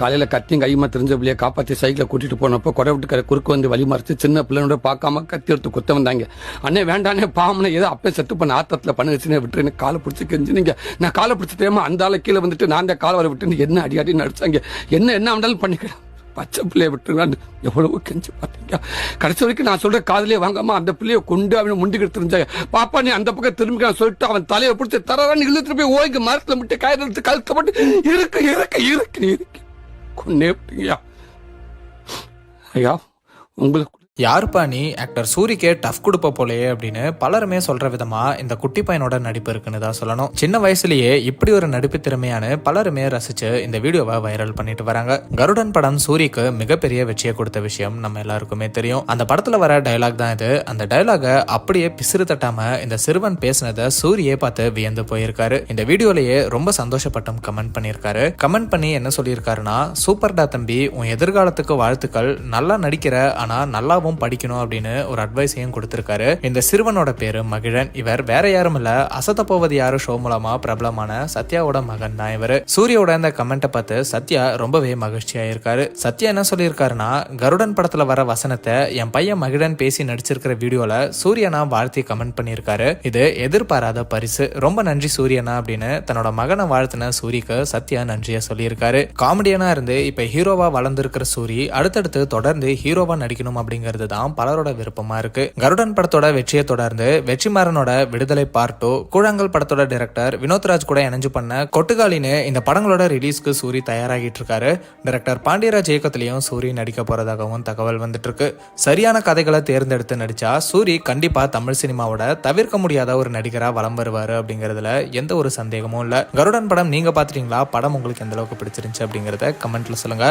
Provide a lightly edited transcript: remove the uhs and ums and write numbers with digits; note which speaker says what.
Speaker 1: காலையில் கத்தியும் கையுமா தெரிஞ்ச பிள்ளைய காப்பாற்றி சைக்கிளை கூட்டிட்டு போனப்போ குறை விட்டு குறுக்கு வந்து வழி மறைச்சு சின்ன பிள்ளைனோட பார்க்காம கத்தி எடுத்து குத்த வந்தாங்க. அண்ணே வேண்டானே பாவனே ஏதோ அப்பே செத்து பண்ண ஆத்தத்தில் பண்ண வச்சுனே விட்டுருன்னு காலை பிடிச்சி கெஞ்சினீங்க. நான் காலை பிடிச்சி தெரியாம அந்த ஆளை கீழே வந்துட்டு நான் அந்த காலை வர விட்டுன்னு என்ன அடி நடிச்சாங்க. என்ன ஆண்டாலும் பண்ணிக்கிறேன், பச்சை பிள்ளைய விட்டுருங்கன்னு எவ்வளவோ கெஞ்சி பார்த்தீங்க. கடைசி வரைக்கும் நான் சொல்ற காதலே வாங்காம அந்த பிள்ளைய கொண்டு அவனை முண்டிக்கிட்டு இருந்தாங்க. பாப்பா நீ அந்த பக்கம் திரும்பி நான் சொல்லிட்டு அவன் தலையை பிடிச்சி தரான்னு இழுத்துட்டு போய் ஓய்க்கு மரத்தில் விட்டு கயிறு கழுத்த போட்டு இருக்கு கொன்னே விட்டீங்கயா. ஐயா உங்களுக்கு
Speaker 2: யாருப்பா நீ, ஆக்டர் சூரிக்கே டஃப் கொடுப்ப போலையே அப்படின்னு பலருமே சொல்ற விதமா இந்த குட்டி பையனோட நடிப்பு இருக்குன்னு தான் சொல்லணும். சின்ன வயசுலயே இப்படி ஒரு நடிப்பு திறமையான பலருமே ரசிச்சு இந்த வீடியோவை வைரல் பண்ணிட்டு வராங்க. கருடன் படம் சூரிக்கு மிகப்பெரிய வெற்றியை கொடுத்த விஷயம் நம்ம எல்லாருக்குமே தெரியும். அந்த படத்துல வர டயலாக் தான் இது. அந்த டயலாக அப்படியே பிசிறு தட்டாம இந்த சிறுவன் பேசினதை சூரியே பார்த்து வியந்து போயிருக்காரு. இந்த வீடியோலயே ரொம்ப சந்தோஷப்பட்டும் கமெண்ட் பண்ணியிருக்காரு. கமெண்ட் பண்ணி என்ன சொல்லியிருக்காருன்னா, சூப்பர்டா தம்பி, உன் எதிர்காலத்துக்கு வாழ்த்துக்கள், நல்லா நடிக்கிற, ஆனா நல்லா படிக்கணும் அப்படின்னு ஒரு அட்வைஸையும் கொடுத்திருக்காரு. இந்த சிறுவனோட பேரு மகிழன். இவர் வேற யாரும் இல்ல, அசத்த போவது யாரு ஷோ மூலமா பிரபலமான சத்யாவோட மகன் தான் இவர். சூர்யாவோட இந்த கமெண்ட்டை பார்த்து சத்யா ரொம்பவே மகிழ்ச்சியா இருக்காரு. சத்யா என்ன சொல்லியிருக்காருன்னா, கருடன் படத்துல வர வசனத்தை என் பையன் மகிழன் பேசி நடிச்சிருக்கிற வீடியோல சூரியனா வாழ்த்தி கமெண்ட் பண்ணியிருக்காரு. இது எதிர்பாராத பரிசு, ரொம்ப நன்றி சூரியனா அப்படின்னு தன்னோட மகனை வாழ்த்தின சூரிக்கு சத்யா நன்றியா சொல்லியிருக்காரு. காமெடியனா இருந்து இப்ப ஹீரோவா வளர்ந்திருக்கிற சூரி அடுத்தடுத்து தொடர்ந்து ஹீரோவா நடிக்கணும் அப்படிங்கிற தான் பலரோட விருப்பமா இருக்கு. கருடன் படத்தோட வெற்றியை தொடர்ந்து வெற்றிமாறனோட விடுதலை பார்ட் 2, கூழாங்கல் படத்தோட டைரக்டர் வினோத்ராஜ் கூட இணைஞ்சு பண்ண கொட்டுகாலின்னு இந்த படங்களோட ரிலீஸ்க்கு சூரி தயாராகிட்டு இருக்காரு. டைரக்டர் பாண்டியராஜ் இயக்கத்திலையும் சூரி நடிக்க போறதாகவும் தகவல் வந்துட்டு இருக்கு. சரியான கதைகளை தேர்ந்தெடுத்து நடிச்சா சூரி கண்டிப்பா தமிழ் சினிமாவோட தவிர்க்க முடியாத ஒரு நடிகரா வலம் வருவாரு அப்படிங்கறதுல எந்த ஒரு சந்தேகமும் இல்ல. கருடன் படம் நீங்க பாத்துட்டீங்களா? படம் உங்களுக்கு எந்த அளவுக்கு பிடிச்சிருந்துச்சு அப்படிங்கறத கமெண்ட்ல சொல்லுங்க.